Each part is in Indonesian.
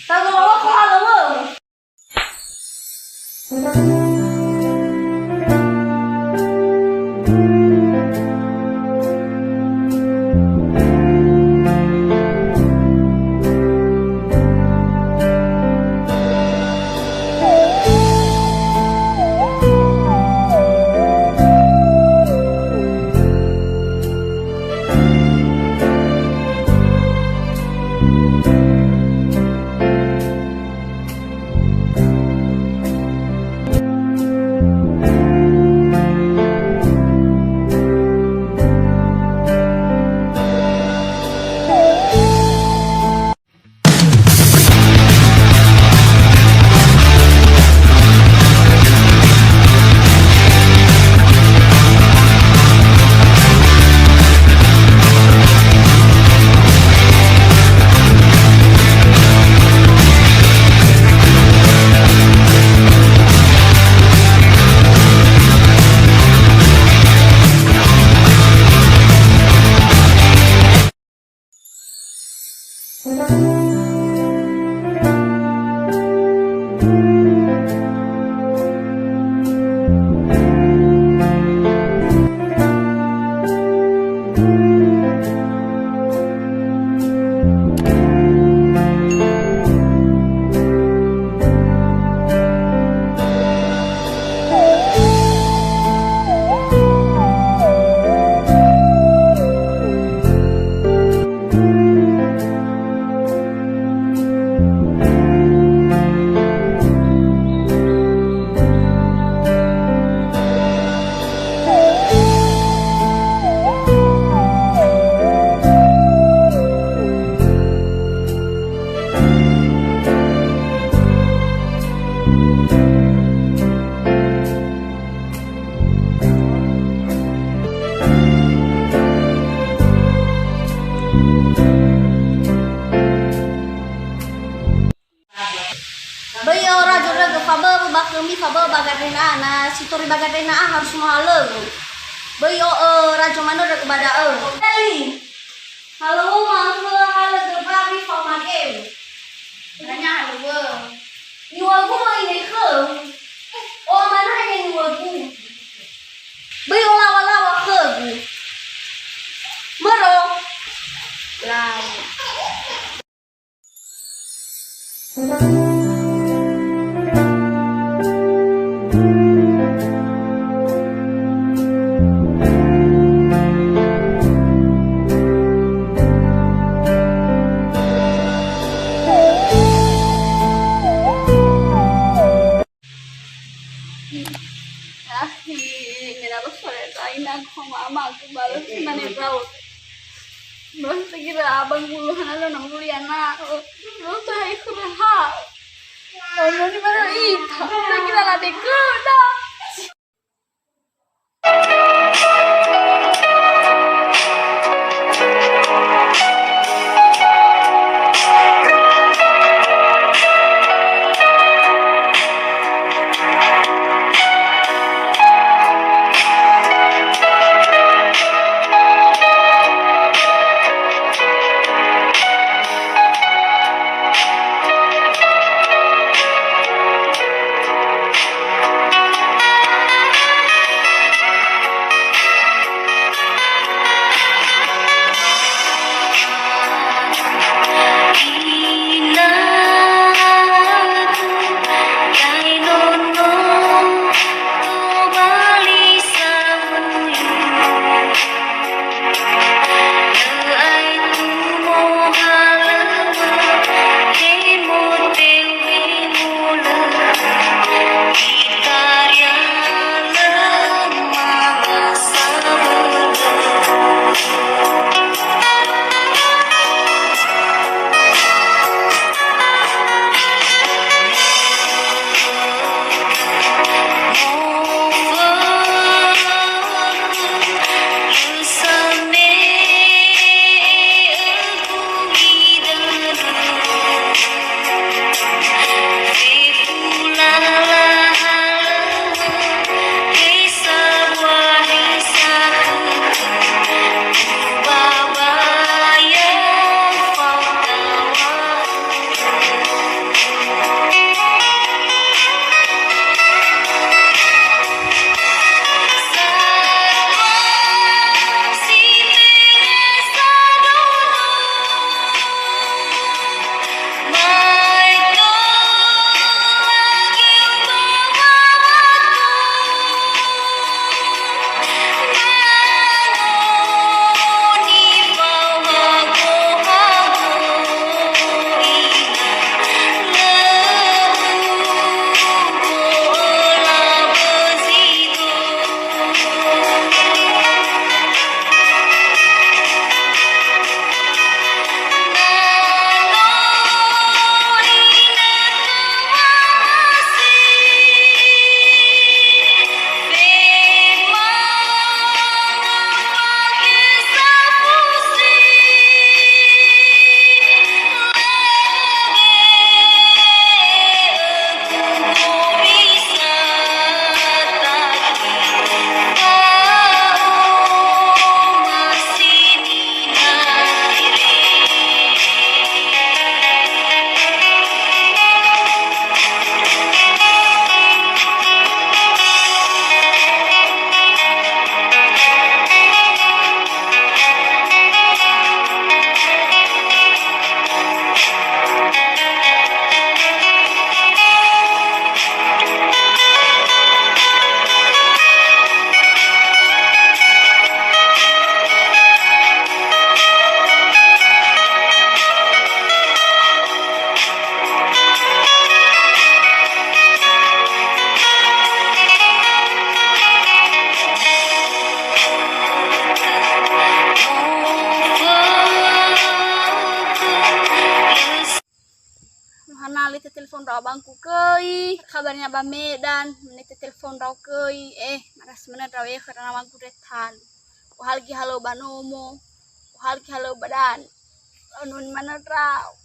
Kagak mau aku halo. Bayo rajo raga faba bakami faba bagadena na sitori bagadena harus mahalo. Bayo rajo mana raga bada Tali. Halo maaf halo gerbari fama game. Nanya halo be. Niwagu mau ini ke. Oh mana hanya niwagu. Bayo lawa lawa ke. Mero. Lai. Basta kira abang puluhan alo nang Juliana. Lo tayo kuraha. Ano ni mana ita? Kira lade kuda. hanali te telepon rau bangku kei kabarnya ba Medan menit telepon rau kei maras mana rau karena bangku retan halgi halo banomo halgi halo badan anun mana rau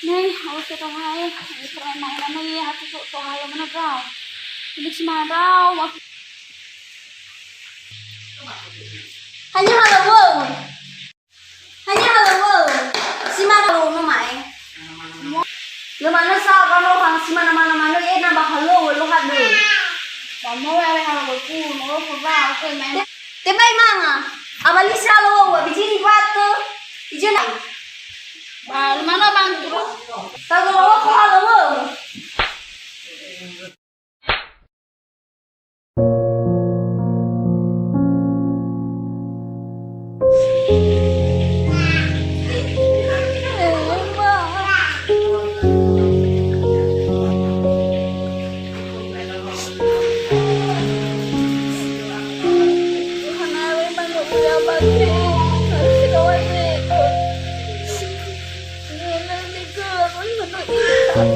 Nih, awas kita hai. Ini keren mainan nih, hati soal mana kau? Ini semarau. Hanya halo wow. Hanya halo wow. Si mana lo nomai? Lo mana sa kalau orang si mana nambah halo lo hado. Kamu yang halo ku, lo pernah aku main. Tebai manga. Abali sa lo wow, bijini batu. Ijena. Mana bang terus? Tahu lo kok halo wow. Hãy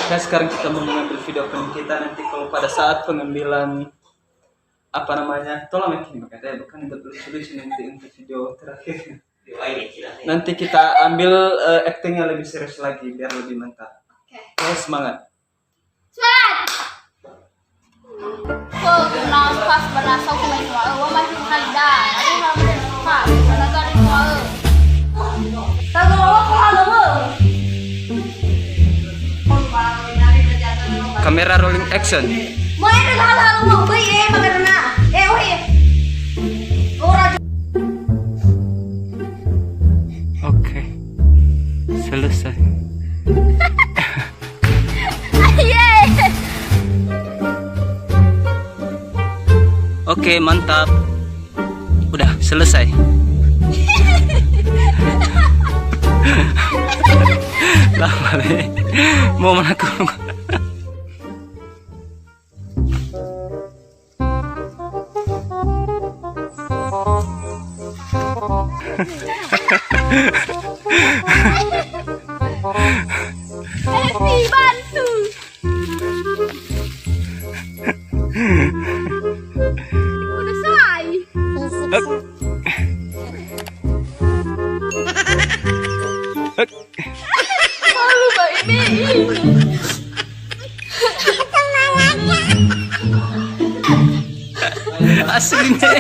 Nah, sekarang kita mau mengambil video opening kita. Nanti kalau pada saat pengambilan apa namanya, tolong ya katanya bukan buat lucu-lucu, nanti untuk video terakhir. Nanti kita ambil actingnya lebih serius lagi biar lebih mantap. Oke, semangat. Semangat. Nas pas berasa aku main wa masih halda. Ada orang bersuka. Tenaga di soal. Tahu apa halo? Kamera rolling action. Mau ada hal-hal mau beli makarna. Woi. Orang Oke, selesai. Oke, mantap. Udah selesai. Lama nih. Mau mana aku? Happy bantu. Udah selesai. Malu baby. Aslinya.